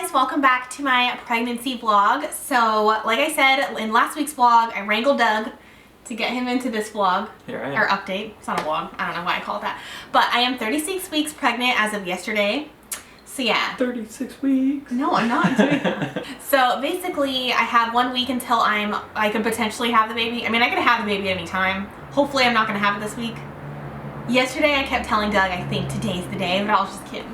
guys, welcome back to my pregnancy vlog. So like I said in last week's vlog, I wrangled Doug to get him into this vlog. Here I am. Or update. It's not a vlog. I don't know why I call it that. But I am 36 weeks pregnant as of yesterday. So yeah. 36 weeks. No, I'm not doing that. So basically I have 1 week until I could potentially have the baby. I mean, I could have the baby at any time. Hopefully I'm not going to have it this week. Yesterday I kept telling Doug I think today's the day, but I was just kidding.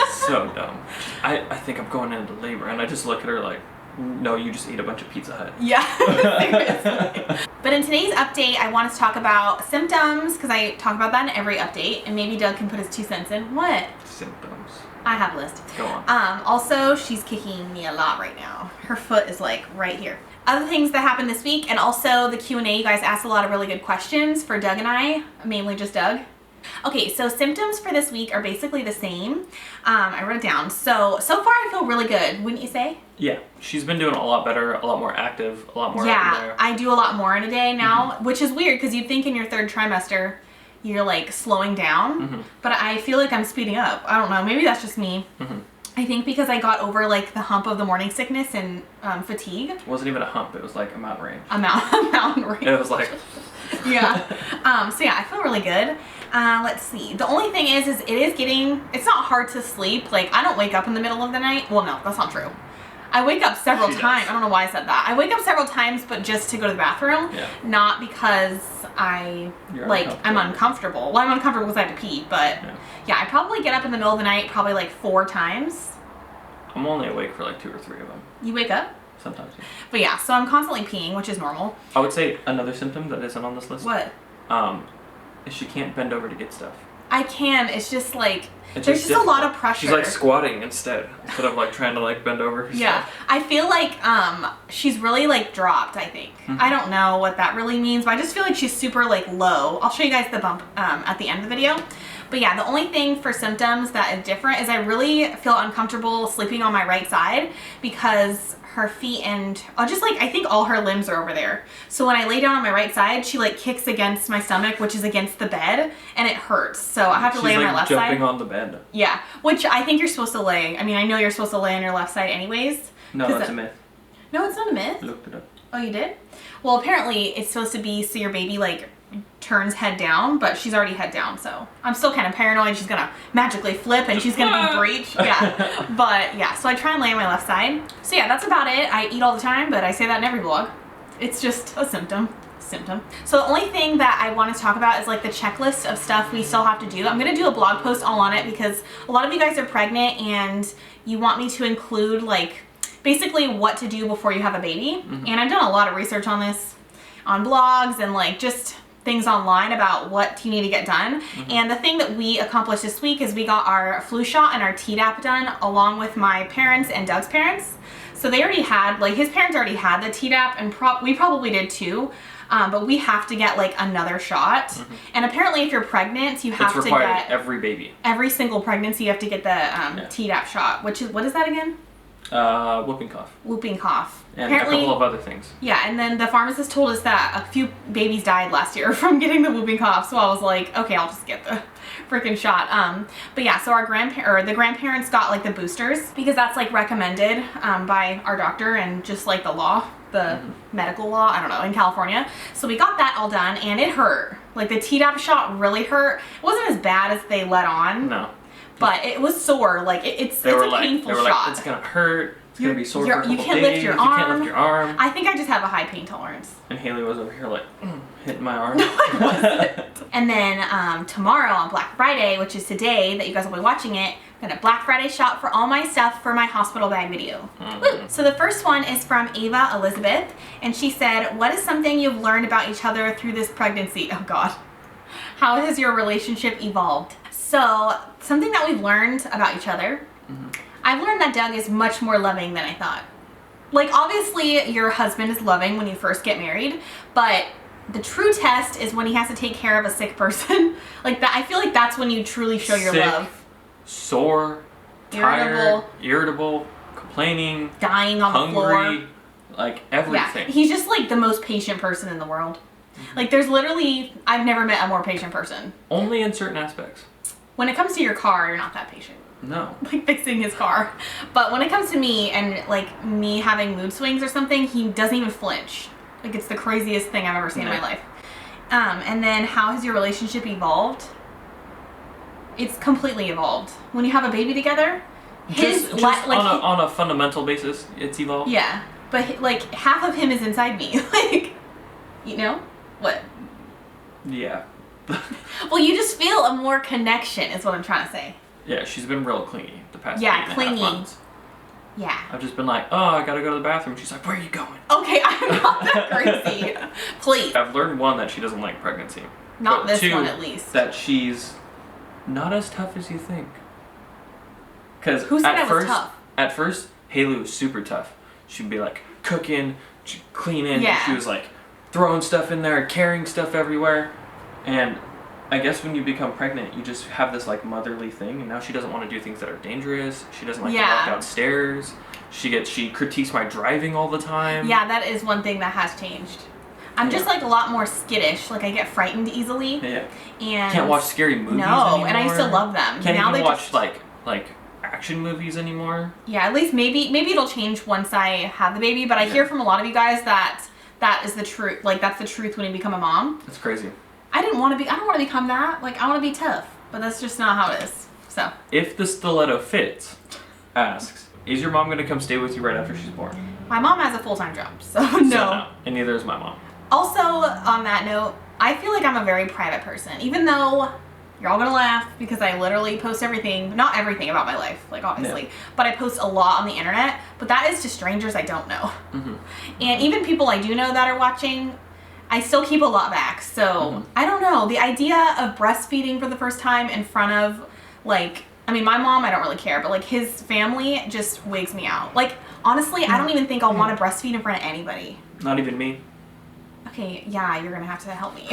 So dumb. I think I'm going into labor, and I just look at her like, no, you just eat a bunch of Pizza Hut. Yeah, seriously. But in today's update, I want to talk about symptoms, because I talk about that in every update, and maybe Doug can put his 2 cents in. What? Symptoms. I have a list. Go on. Also, she's kicking me a lot right now. Her foot is like right here. Other things that happened this week, and also the Q&A, you guys asked a lot of really good questions for Doug and I, mainly just Doug. Okay, so symptoms for this week are basically the same. I wrote it down. So far I feel really good, wouldn't you say? Yeah, she's been doing a lot better, a lot more active, a lot more yeah, up in there. I do a lot more in a day now, which is weird because you'd think in your 3rd trimester you're like slowing down, but I feel like I'm speeding up. I don't know, maybe that's just me. I think because I got over like the hump of the morning sickness and fatigue. It wasn't even a hump, it was like a mountain range. A mountain range. It was like... Yeah. So yeah, I feel really good. Let's see. The only thing is it's not hard to sleep. Like, I don't wake up in the middle of the night. Well, no, that's not true. I wake up several times. I don't know why I said that. I wake up several times, but just to go to the bathroom. Yeah. Not because I'm uncomfortable. Well, I'm uncomfortable because I have to pee, but yeah, I probably get up in the middle of the night probably like 4 times. I'm only awake for like 2 or 3 of them. You wake up? Sometimes, yeah. But yeah, so I'm constantly peeing, which is normal. I would say another symptom that isn't on this list. What? Is she can't bend over to get stuff. I can. It's just like, there's just a lot of pressure. She's like squatting instead of like trying to like bend over. Yeah. I feel like she's really like dropped, I think. I don't know what that really means, but I just feel like she's super like low. I'll show you guys the bump at the end of the video. But yeah, the only thing for symptoms that is different is I really feel uncomfortable sleeping on my right side because her feet and I think all her limbs are over there. So when I lay down on my right side, she like kicks against my stomach, which is against the bed, and it hurts. So I have to lay on my left side. She's jumping on the bed. Yeah, which I think you're supposed to lay. I mean, I know you're supposed to lay on your left side anyways. No, that's a myth. No, it's not a myth. I looked it up. Oh, you did? Well, apparently it's supposed to be so your baby like turns head down, but she's already head down, so I'm still kind of paranoid she's gonna magically flip and she's gonna be breached. Yeah. But yeah, so I try and lay on my left side. So yeah, that's about it. I eat all the time, but I say that in every vlog. It's just a symptom. So the only thing that I want to talk about is like the checklist of stuff we still have to do. I'm gonna do a blog post all on it because a lot of you guys are pregnant and you want me to include like basically what to do before you have a baby. And I've done a lot of research on this on blogs and like just things online about what you need to get done. And the thing that we accomplished this week is we got our flu shot and our Tdap done along with my parents and Doug's parents. So they already had, like his parents already had the Tdap and we probably did too. But we have to get like another shot. And apparently if you're pregnant, you have to get every baby. Every single pregnancy you have to get the Tdap shot, which is, what is that again? Whooping cough. Whooping cough. And apparently, a couple of other things. Yeah, and then the pharmacist told us that a few babies died last year from getting the whooping cough, so I was like, okay, I'll just get the freaking shot. But yeah, so our the grandparents got like the boosters because that's like recommended by our doctor and just like the law, the medical law, I don't know, in California. So we got that all done and it hurt. Like the Tdap shot really hurt. It wasn't as bad as they let on. No. But it was sore. Like it's a painful shot. Like, it's gonna hurt. It's gonna be sore for a couple you can't days. lift your arm. You can't lift your arm. I think I just have a high pain tolerance. And Hayley was over here like hitting my arm. No, I wasn't. And then tomorrow on Black Friday, which is today that you guys will be watching it, I'm gonna Black Friday shop for all my stuff for my hospital bag video. Woo. So the first one is from Ava Elizabeth, and she said, "What is something you've learned about each other through this pregnancy?" Oh God. How has your relationship evolved? So something that we've learned about each other, I've learned that Doug is much more loving than I thought. Like obviously your husband is loving when you first get married, but the true test is when he has to take care of a sick person. Like that, I feel like that's when you truly show your love. Sore, tired, irritable, complaining, dying on the floor. Like everything. Yeah, he's just like the most patient person in the world. Like there's literally, I've never met a more patient person. Only in certain aspects. When it comes to your car, you're not that patient. No. like fixing his car. But when it comes to me and like me having mood swings or something, he doesn't even flinch. Like it's the craziest thing I've ever seen in my life. And then how has your relationship evolved? It's completely evolved. When you have a baby together, Just on a fundamental basis, it's evolved. Yeah, but like half of him is inside me. Like, you know what? Yeah. Well, you just feel a more connection, is what I'm trying to say. Yeah, she's been real clingy the past 8.5 clingy. months. Yeah. I've just been like, oh, I gotta go to the bathroom. She's like, where are you going? Okay, I'm not that crazy. Please. I've learned, one, that she doesn't like pregnancy. Not but this two, one, at least. that she's not as tough as you think. Because Who said I was tough? At first, Hayley was super tough. She'd be like cooking, she'd cleaning, Yeah. she was like throwing stuff in there, carrying stuff everywhere. And I guess when you become pregnant, you just have this like motherly thing, and now she doesn't want to do things that are dangerous. She doesn't like to walk downstairs. She critiques my driving all the time. Yeah, that is one thing that has changed. I'm just like a lot more skittish. Like I get frightened easily. Yeah. And can't watch scary movies anymore. And I used to love them. Can't now even they watch just, like action movies anymore. Yeah, at least maybe it'll change once I have the baby. But I hear from a lot of you guys that is the truth. Like that's the truth when you become a mom. That's crazy. I don't want to become that. Like I want to be tough, but that's just not how it is. So. If the stiletto fits, asks, is your mom gonna come stay with you right after she's born? My mom has a full-time job, so no. And neither is my mom. Also, on that note, I feel like I'm a very private person, even though you're all gonna laugh because I literally post everything, not everything about my life, like obviously, but I post a lot on the internet, but that is to strangers I don't know. Mm-hmm. And even people I do know that are watching, I still keep a lot back. So I don't know, the idea of breastfeeding for the first time in front of like, I mean, my mom, I don't really care, but like his family just wigs me out. Like, honestly, I don't even think I'll want to breastfeed in front of anybody. Not even me. Okay, yeah, you're gonna have to help me.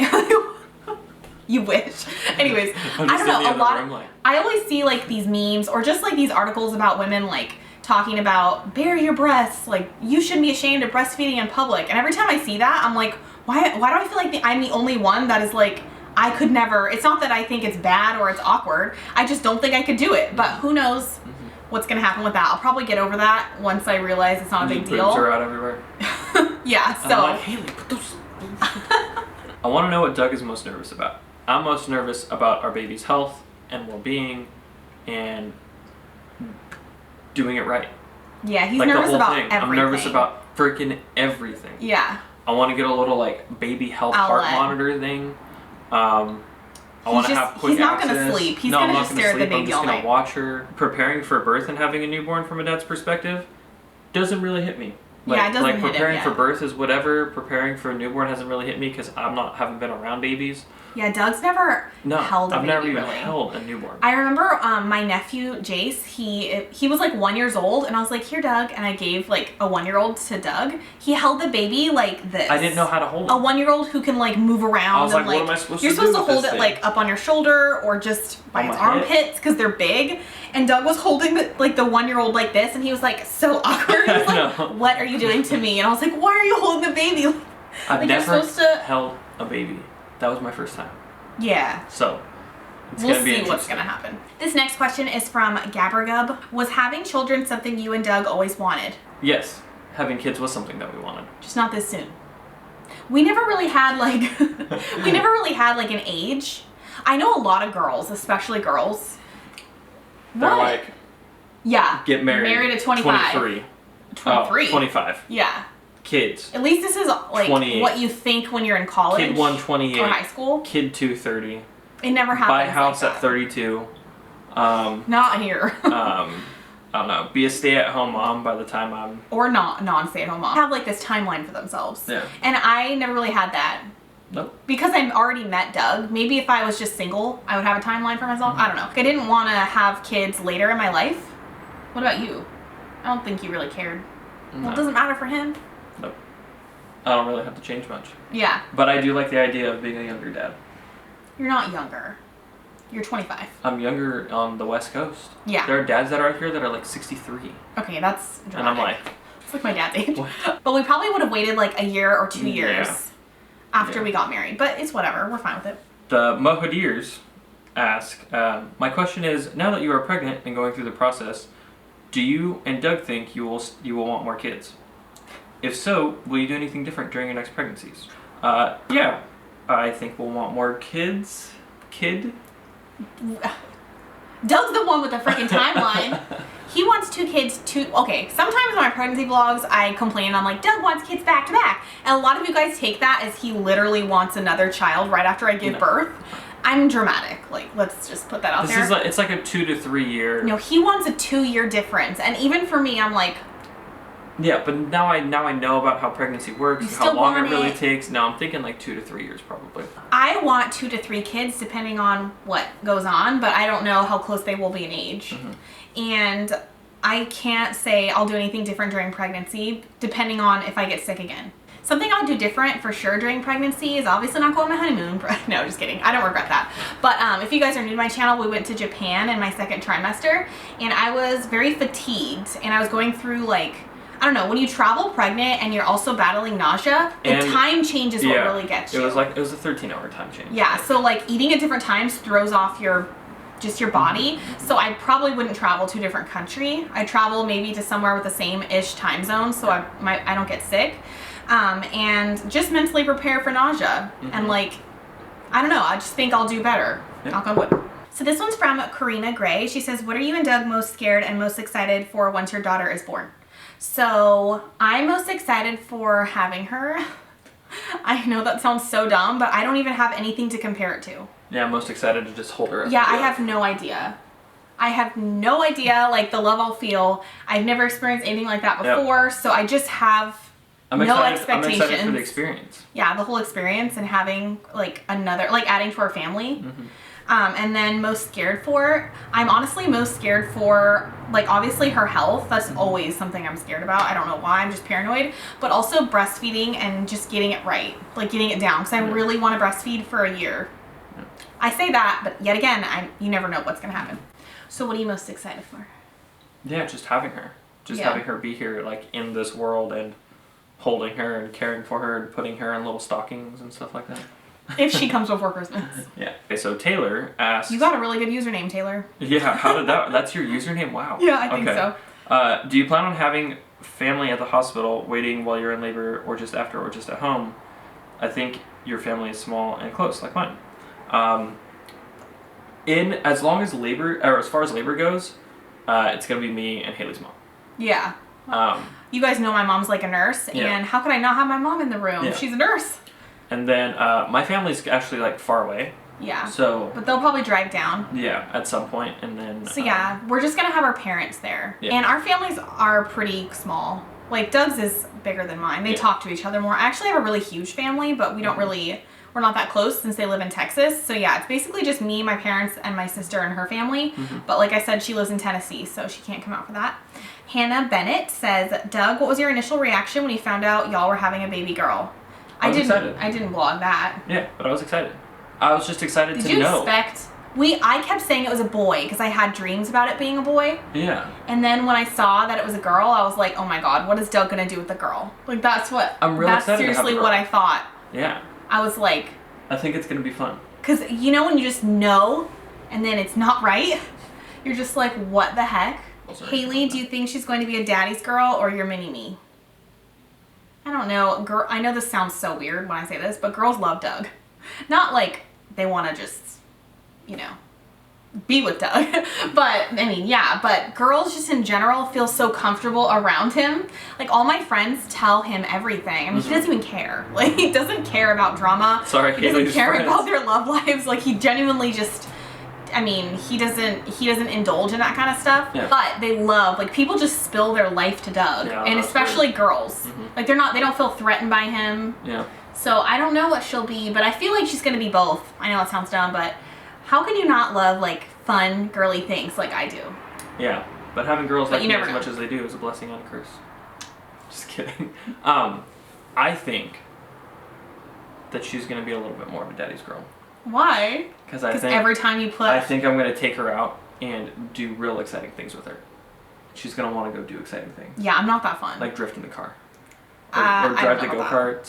You wish. Anyways, I don't know, I always see like these memes or just like these articles about women like talking about bury your breasts, like you shouldn't be ashamed of breastfeeding in public. And every time I see that, I'm like, why do I feel like I'm the only one that is like, I could never, it's not that I think it's bad or it's awkward, I just don't think I could do it. But who knows what's gonna happen with that. I'll probably get over that once I realize it's not a big deal. Boobs are out everywhere. Yeah, so. I'm like, Hayley, put those. I want to know what Doug is most nervous about. I'm most nervous about our baby's health and well-being and doing it right. Yeah, he's like nervous the whole about thing. everything. I'm nervous about freaking everything. Yeah. I want to get a little like baby health heart monitor thing. I want to have quick He's not access. Gonna sleep. He's gonna just stare at the baby all night. I'm just gonna watch her. Preparing for birth and having a newborn from a dad's perspective doesn't really hit me. Like, yeah, it doesn't hit him, preparing for birth is whatever. Preparing for a newborn hasn't really hit me because haven't been around babies. Yeah, Doug's never held a baby. I've never even really held a newborn. I remember my nephew Jace. He was like 1 year old, and I was like, "Here, Doug," and I gave like a 1-year-old to Doug. He held the baby like this. I didn't know how to hold it. A 1-year-old who can like move around. I was like, what am I supposed to do? You're supposed to hold it like up on your shoulder or just by his armpits because they're big. And Doug was holding the 1-year-old like this, and he was like so awkward. He was like, "What are you doing to me?" And I was like, "Why are you holding the baby?" I've never held a baby. That was my first time. Yeah. So, we'll see what's going to happen. This next question is from Gabergub. Was having children something you and Doug always wanted? Yes. Having kids was something that we wanted. Just not this soon. We never really had like an age. I know a lot of girls, especially girls. They're like, yeah, get married at 25. 23. 23? 25. Yeah. Kids. At least this is like 28. what you think when you're in college. Kid 1, 28. Or high school. Kid 2, 30. It never happens. Buy a house like at 32. Not here. I don't know. Be a stay-at-home mom by the time I'm... Or non-stay-at-home mom. Have like this timeline for themselves. Yeah. And I never really had that. Nope. Because I've already met Doug. Maybe if I was just single, I would have a timeline for myself. I don't know. I didn't want to have kids later in my life. What about you? I don't think you really cared. No. Well, it doesn't matter for him. Nope. I don't really have to change much. Yeah. But I do like the idea of being a younger dad. You're not younger. You're 25. I'm younger on the West Coast. Yeah. There are dads that are out here that are like 63. Okay, that's dramatic. And I'm like... It's like my dad's age. What? But we probably would have waited like a year or 2 years after we got married. But it's whatever. We're fine with it. The Mohadirs ask, my question is, now that you are pregnant and going through the process, do you and Doug think you will want more kids? If so, will you do anything different during your next pregnancies? Yeah, I think we'll want more kids. Doug's the one with the freaking timeline. He wants 2 kids, okay, sometimes in my pregnancy vlogs, I complain, I'm like, Doug wants kids back to back. And a lot of you guys take that as he literally wants another child right after I give birth. I'm dramatic. Like, let's just put that out there. It's like a 2 to 3 year. No, he wants a 2-year difference. And even for me, I'm like... Yeah, but now I know about how pregnancy works, how long it really takes. Now I'm thinking like 2 to 3 years probably. I want 2 to 3 kids depending on what goes on, but I don't know how close they will be in age. And I can't say I'll do anything different during pregnancy depending on if I get sick again. Something I'll do different for sure during pregnancy is obviously not go on my honeymoon. No, just kidding. I don't regret that. But if you guys are new to my channel, we went to Japan in my 2nd trimester and I was very fatigued and I was going through like, I don't know, when you travel pregnant and you're also battling nausea, the time change is what really gets you. It was a 13-hour time change. Yeah, so like eating at different times throws off your body. So I probably wouldn't travel to a different country. I travel maybe to somewhere with the same-ish time zone so I don't get sick. And just mentally prepare for nausea. And like, I don't know, I just think I'll do better. Knock on wood. So this one's from Karina Gray. She says, what are you and Doug most scared and most excited for once your daughter is born? So I'm most excited for having her. I know that sounds so dumb, but I don't even have anything to compare it to. Yeah, I'm most excited to just hold her. Yeah, I have no idea. I have no idea, like, the love I'll feel. I've never experienced anything like that before, so I just have no expectations. I'm excited for the experience. Yeah, the whole experience and having, like, another, like, adding to our family. And then most scared for, I'm honestly most scared for, like, obviously her health. That's always something I'm scared about. I don't know why, I'm just paranoid. But also breastfeeding and just getting it right, like getting it down. Because I really want to breastfeed for a year. I say that, but yet again, you never know what's going to happen. So what are you most excited for? Yeah, just having her. Just having her be here, like, in this world and holding her and caring for her and putting her in little stockings and stuff like that. If she comes before Christmas. Yeah. Okay, so Taylor asks... You got a really good username, Taylor. Yeah, how did that... That's your username? Wow. Yeah, I think so. Do you plan on having family at the hospital waiting while you're in labor or just after or just at home? I think your family is small and close, like mine. As far as labor goes, it's going to be me and Hayley's mom. Yeah. You guys know my mom's like a nurse, and how could I not have my mom in the room? Yeah. She's a nurse. And then my family's actually like far away. Yeah. So. But they'll probably drive down. Yeah, at some point, and then. So yeah, we're just gonna have our parents there, Yeah. and our families are pretty small. Like Doug's is bigger than mine. They talk to each other more. I actually have a really huge family, but we don't really. We're not that close since they live in Texas. So yeah, it's basically just me, my parents, and my sister and her family. But like I said, she lives in Tennessee, so she can't come out for that. Hannah Bennett says, Doug, what was your initial reaction when you found out y'all were having a baby girl? I was excited. I didn't vlog that. Yeah, but I was excited. I was just excited to know. Did you expect? I kept saying it was a boy because I had dreams about it being a boy. Yeah. And then when I saw that it was a girl, I was like, oh my god, what is Doug gonna do with the girl? Like that's seriously what I thought. Yeah. I was like, I think it's gonna be fun. Because you know when you just know and then it's not right? You're just like, what the heck? Hayley, do you think she's going to be a daddy's girl or your mini-me? I don't know. I know this sounds so weird when I say this, but girls love Doug. Not like they want to just, you know, be with Doug. But, I mean, yeah. But girls just in general feel so comfortable around him. Like, all my friends tell him everything. I mean, he doesn't even care. Like, he doesn't care about drama. Sorry, he doesn't care about their love lives. Like, he genuinely just... I mean, he doesn't indulge in that kind of stuff, but they love, like, people just spill their life to Doug, and especially girls. Like, they don't feel threatened by him. Yeah. So I don't know what she'll be, but I feel like she's gonna be both. I know it sounds dumb, but how can you not love, like, fun, girly things like I do? Yeah, but having girls like me as much as they do is a blessing and a curse. Just kidding. I think that she's gonna be a little bit more of a daddy's girl. Why? Because I think every time you put... I think I'm going to take her out and do real exciting things with her. She's going to want to go do exciting things. Yeah, I'm not that fun. Like drift in the car. Or drive the go-kart.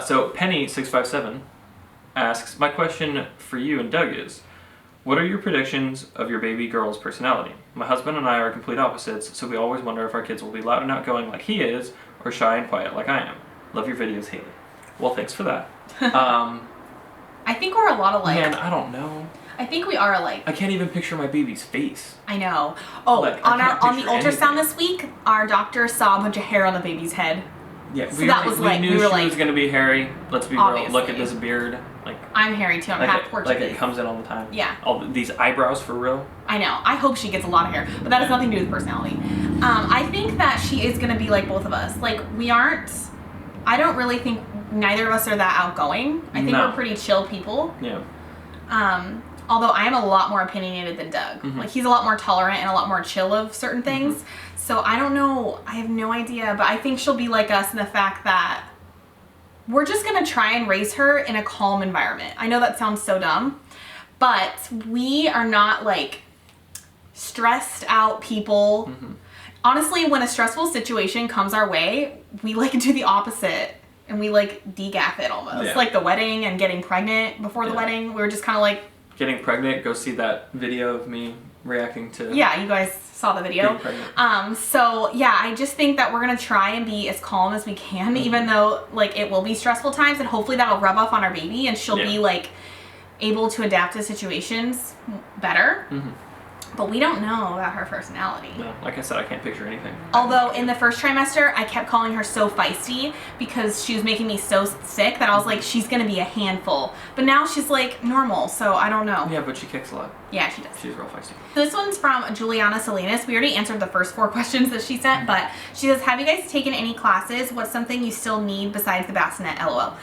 So Penny657 asks, my question for you and Doug is, What are your predictions of your baby girl's personality? My husband and I are complete opposites, so we always wonder if our kids will be loud and outgoing like he is, or shy and quiet like I am. Love your videos, Hayley. Well, thanks for that. I think we're a lot alike. Man, I don't know. I think we are alike. I can't even picture my baby's face. I know. Oh, Like, on the ultrasound anything. this week, our doctor saw a bunch of hair on the baby's head. Yeah, So that was like, we knew we were she like, was gonna be hairy. Let's be real. obviously. Look at this beard. Like I'm hairy too. I'm like half it, Portuguese. like it comes in all the time. Yeah. All these eyebrows for real. I know. I hope she gets a lot of hair, but that has nothing to do with personality. I think that she is gonna be like both of us. Like we aren't. I don't really think neither of us are that outgoing. I think we're pretty chill people. Yeah. Although I am a lot more opinionated than Doug. Mm-hmm. Like he's a lot more tolerant and a lot more chill of certain things. Mm-hmm. So I don't know. I have no idea. But I think she'll be like us in the fact that we're just going to try and raise her in a calm environment. I know that sounds so dumb. But we are not like stressed out people. Mm-hmm. Honestly, when a stressful situation comes our way, we like do the opposite. And we like degaff it almost. Yeah. Like the wedding and getting pregnant before the wedding. We were just kind of like, Getting pregnant, go see that video of me reacting to. yeah, you guys saw the video. Getting pregnant. So yeah, I just think that we're gonna try and be as calm as we can, even though like it will be stressful times, and hopefully that'll rub off on our baby, and she'll be like able to adapt to situations better. Mm-hmm. But we don't know about her personality. No, like I said, I can't picture anything. Although in the first trimester, I kept calling her so feisty because she was making me so sick that I was like, she's gonna be a handful. But now she's like normal, so I don't know. Yeah, but she kicks a lot. Yeah, she does. She's real feisty. This one's from Juliana Salinas. We already answered the first 4 questions that she sent, but she says, have you guys taken any classes? What's something you still need besides the bassinet? LOL.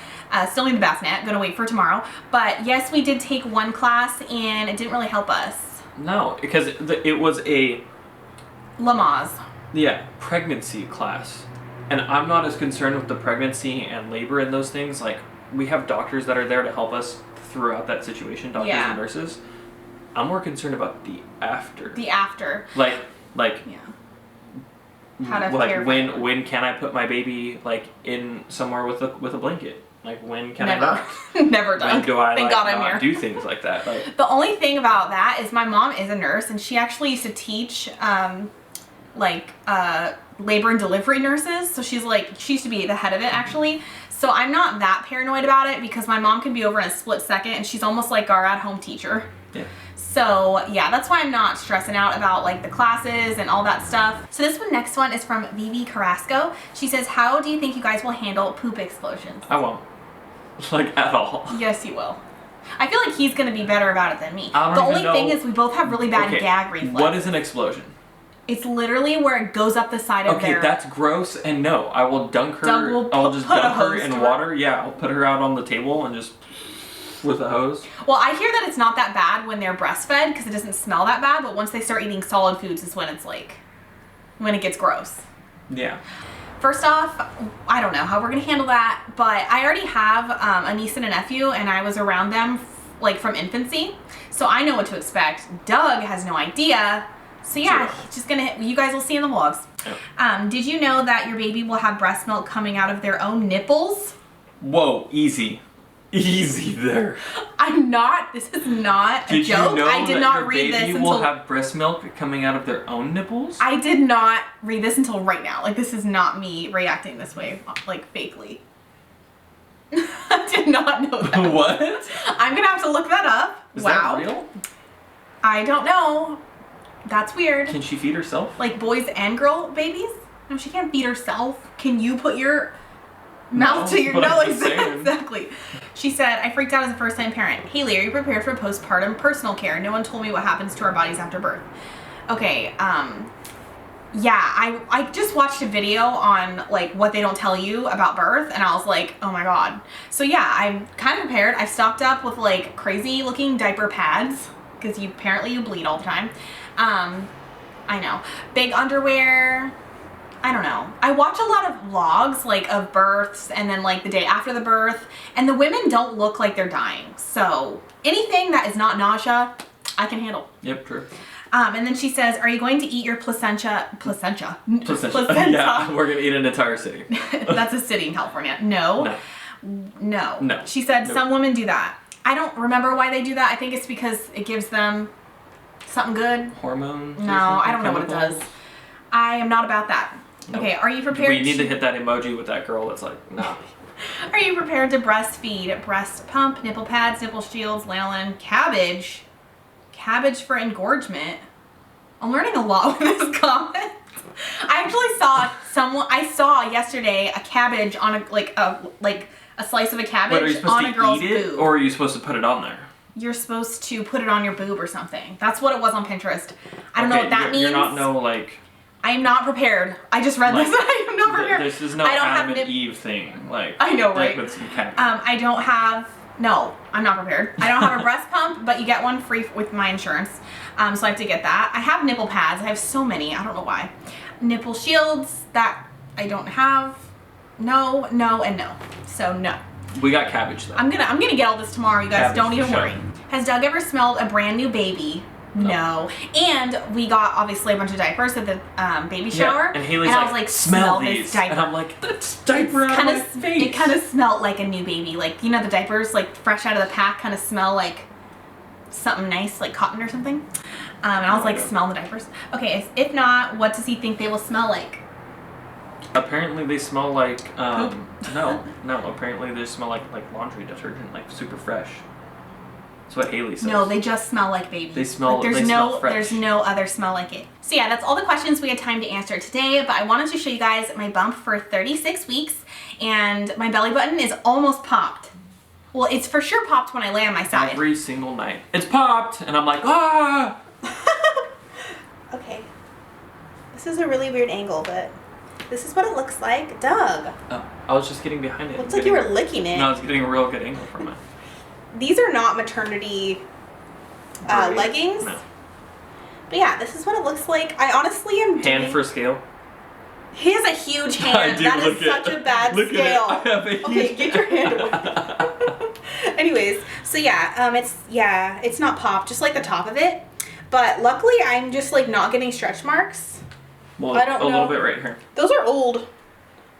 Still need the bassinet. Gonna wait for tomorrow. But yes, we did take one class and it didn't really help us. No, because it was a Lamaze. pregnancy class. And I'm not as concerned with the pregnancy and labor and those things. Like, we have doctors that are there to help us throughout that situation, doctors and nurses. I'm more concerned about the after. The after. Like yeah. How to like care when can I put my baby like in somewhere with a blanket? Like when can I Never. not? Never done. When do I Thank like God I'm not here. do things like that? Like, The only thing about that is my mom is a nurse and she actually used to teach labor and delivery nurses. So she used to be the head of it actually. So I'm not that paranoid about it because my mom can be over in a split second and she's almost like our at-home teacher. yeah. So yeah, that's why I'm not stressing out about like the classes and all that stuff. So this next one is from Vivi Carrasco. She says, how do you think you guys will handle poop explosions? I won't. Like at all. Yes, you will. I feel like he's going to be better about it than me. I don't The even only thing know- is we both have really bad gag reflex. What is an explosion? It's literally where it goes up the side of Okay, their... that's gross, and no, I will dunk her. Doug will I'll just put a dunk her hose in to her. water. Yeah, I'll put her out on the table and just with a hose. Well, I hear that it's not that bad when they're breastfed because it doesn't smell that bad, but once they start eating solid foods is when it's like, when it gets gross. Yeah. First off, I don't know how we're going to handle that, but I already have a niece and a nephew, and I was around them like from infancy, so I know what to expect. Doug has no idea, so yeah, Sure. he's just gonna, you guys will see in the vlogs. Yep. Did you know that your baby will have breast milk coming out of their own nipples? Whoa, easy. Easy there. This is not a Did joke. you know I did that not your read this baby until... will have breast milk coming out of their own nipples? I did not read this until right now. Like, this is not me reacting this way, like, fakely. I did not know that. What? I'm gonna have to look that up. Is Wow. that real? I don't know. That's weird. Can she feed herself? Like boys and girl babies? No, she can't feed herself. Can you put your mouth to your but I'm nose? just saying. Exactly. She said, I freaked out as a first-time parent. Hayley, are you prepared for postpartum personal care? No one told me what happens to our bodies after birth. Okay, yeah, I just watched a video on like what they don't tell you about birth, and I was like, oh my god. So yeah, I'm kind of prepared. I stocked up with like crazy looking diaper pads because apparently you bleed all the time. I know. Big underwear. I don't know. I watch a lot of vlogs like of births and then like the day after the birth, and the women don't look like they're dying. So anything that is not nausea, I can handle. Yep, true. And then she says, are you going to eat your placenta? Placenta. Yeah, we're going to eat an entire city. That's a city in California. No. No. She said, Nope. some women do that. I don't remember why they do that. I think it's because it gives them something good. Hormones? No, I don't know what it does. I am not about that. Nope. Okay, are you prepared? We need to hit that emoji with that girl that's like, nah. Are you prepared to breastfeed? Breast pump, nipple pads, nipple shields, lanolin, cabbage. Cabbage for engorgement. I'm learning a lot with this comment. I actually saw yesterday a cabbage on a slice of a cabbage on a girl's boob. Or are you supposed to put it on there? You're supposed to put it on your boob or something. That's what it was on Pinterest. I don't know what that means. You're not like... I am not prepared. I just read this. I am not prepared. This is no Adam and Eve thing. Like, I know, right? With some cabbage. I don't have... No, I'm not prepared. I don't have a breast pump, but you get one free with my insurance. So I have to get that. I have nipple pads. I have so many. I don't know why. Nipple shields that I don't have. No, no, and no. So no. We got cabbage though. I'm gonna get all this tomorrow, you guys. Don't even worry. Has Doug ever smelled a brand new baby? No. And we got obviously a bunch of diapers at the baby shower. Yeah. And Hayley's I was like, smell this diaper. And I'm like, that's diaper out of my face. It kind of smelled like a new baby. Like, you know, the diapers, like fresh out of the pack, kind of smell like something nice, like cotton or something. And I was like, smell the diapers. Okay, if not, what does he think they will smell like? Apparently they smell like, poop? no, apparently they smell like laundry detergent, like super fresh. That's what Hayley says. No, they just smell like babies. They smell, like, smell fresh. There's no other smell like it. So yeah, that's all the questions we had time to answer today, but I wanted to show you guys my bump for 36 weeks, and my belly button is almost popped. Well, it's for sure popped when I lay on my side. Every single night. It's popped, and I'm like, ah! Okay. This is a really weird angle, but this is what it looks like. Doug. Oh, I was just getting behind it. Looks like you were licking it. No, I was getting a real good angle from it. These are not maternity leggings. No. But yeah, this is what it looks like. I honestly am Hand for scale. He has a huge hand. That is such a bad scale. I have a huge okay, get your hand away. Anyways, so yeah, it's not popped, just like the top of it. But luckily, I'm just like not getting stretch marks. Well, I don't know. A little bit right here. Those are old.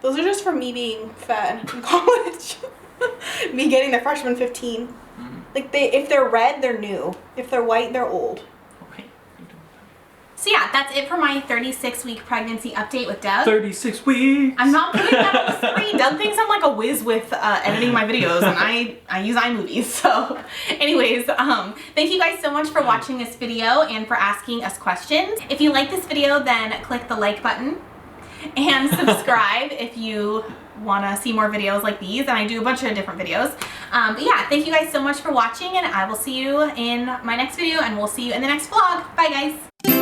Those are just from me being fat in college. Me getting the freshman 15. Mm-hmm. Like if they're red, they're new. If they're white, they're old. Okay. So yeah, that's it for my 36-week pregnancy update with Doug. 36 weeks. I'm not putting that on the screen. Doug thinks I'm like a whiz with editing my videos, and I use iMovies. So, anyways, thank you guys so much for watching this video and for asking us questions. If you like this video, then click the like button and subscribe if you want to see more videos like these, and I do a bunch of different videos. But yeah, thank you guys so much for watching, and I will see you in my next video, and we'll see you in the next vlog. Bye guys.